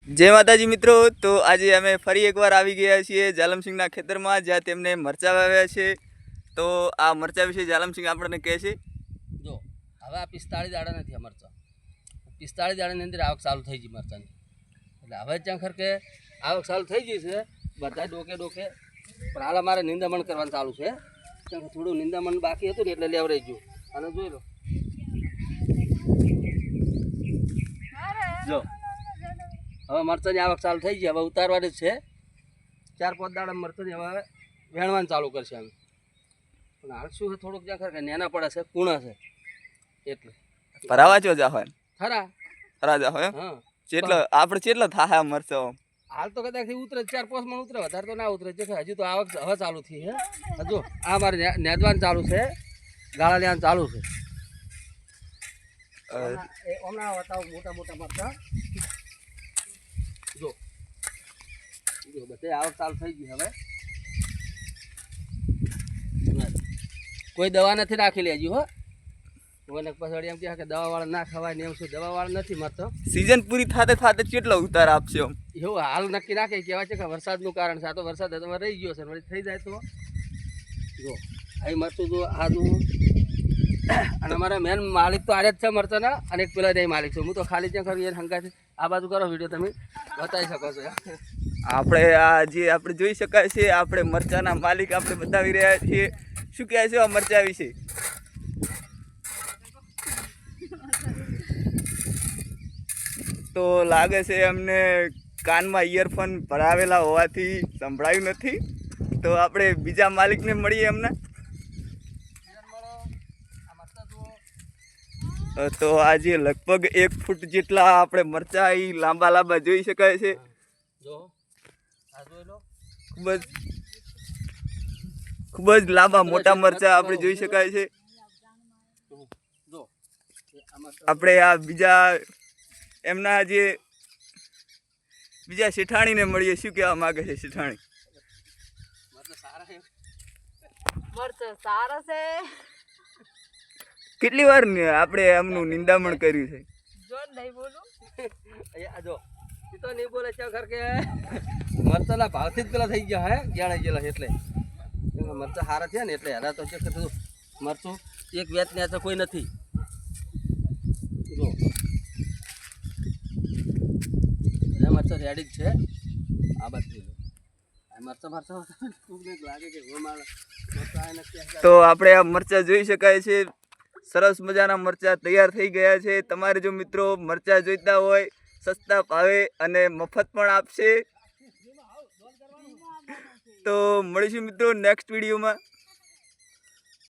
जय माताजी मित्रों। तो आज अमे फरी एक बार આવી ગયા છીએ જાલમસિંહના ખેતરમાં જ્યાં તેમને મરચા વાવ્યા છે। તો આ મરચા વિશે જાલમસિંહ આપણને કહે છે। જો હવે આ 45 દાડા નથી આ મરચા 45 દાડાની અંદર આવક ચાલુ થઈ ગઈ મરચાની। એટલે હવે ત્યાં ખર કે આવક ચાલુ થઈ ગઈ છે બધા ડોકે ડોકે, પણ હાલ અમારે નિંદામણ કરવાનું ચાલુ છે। ત્યાં થોડું નિંદામણ બાકી હતું ને એટલે લેવરાઈ ગયું। અને જોઈ લો, જો હવે મરચાની આવક ચાલુ થઈ ગઈ। હવે ઉતારવાની જ છે। 4-5 દાડા મરચાની હવે વેણવાનું ચાલુ કરશે અમે। પણ હાલ શું છે, થોડુંક જ્યાં ખર કે નેના પડે છે, કૂણા છે એટલે ભરાવા ચો જાહો ખરા ખરા જાહો એમ। હા, કેટલો આપણે કેટલો થાહે આ મરચો? હાલ તો કદાચ ઉતરે 4-5 મણ ઉતરે, વધારે તો ના ઉતરે। હજી તો આવક હવે ચાલુ થઈ છે। હજુ આ મારે નેદવાનું ચાલુ છે, ગાળા લેવાનું ચાલુ છે। હમણાં બતાવો મોટા મોટા મરચા, જો જો બધે આવક ચાલુ થઈ ગઈ। હવે કોઈ દવા નથી રાખેલી હજી હો। કોઈને પછી એમ કહે કે દવાવાળા ના ખવાય ને એમ શું, દવાવાળા નથી મરતો। સીઝન પૂરી થાતે થાતે કેટલો ઉતાર આપશે એમ? એવું હાલ નક્કી ના કહી કહેવાય છે કે વરસાદનું કારણ છે। આ તો વરસાદ હવે રહી ગયો છે, વળી થઈ જાય તો જો અહીં મરચું જો આ જો। અને અમારા મેન માલિક તો આરે જ છે મરચાના, અને એક પેલા નહીં માલિક છે। હું તો ખાલી ત્યાં ખરી એને હંકા છે। આ બાજુ કરો વિડીયો, તમે બતાવી શકો છો। આપણે આ જે આપણે જોઈ શકાય છે, આપણે મરચાના માલિક આપણે બતાવી રહ્યા છીએ। શું કહે છે આ મરચા વિશે? તો લાગે છે અમને કાનમાં ઇયરફોન ભરાવેલા હોવાથી સંભળાયું નથી। તો આપણે બીજા માલિકને મળીએ એમના। તો આજે લગભગ 1 ફૂટ જેટલા આપણે મરચા અહીં લાંબા લાંબા જોઈ શકાય છે। જો આ જોઈ લો, ખૂબ જ લાંબા મોટા મરચા આપણે જોઈ શકાય છે। જો આપણે આ બીજા એમના જે બીજા શેઠાણીને મળીએ। શું કહેવા માંગે છે શેઠાણી? મરચો સારો છે। કેટલી વાર આપણે એમનું નિંદામણ કર્યું છે? જો નહીં બોલું અહીંયા જો એ તો નહીં બોલે ત્યાં ખર કે મરચાના ભાવથી જ પેલા થઈ ગયા હે જ્ઞાણે ગયેલા છે। એટલે મરચા સારા થયા ને એટલે હેરા તો છે કે મરચું એક વેચ ને તો કોઈ નથી। જો એ મરચા રેડી જ છે। આ બાજુ મરચા મરચા લાગે કે મરચા તો આપણે આ મરચા જોઈ શકાય છે। સરસ મજાના મરચા તૈયાર થઈ ગયા છે। તમારે જો મિત્રો મરચા જોઈતા હોય સસ્તા ભાવે અને મફત પણ આપશે। તો મળીશું મિત્રો નેક્સ્ટ વિડીયોમાં।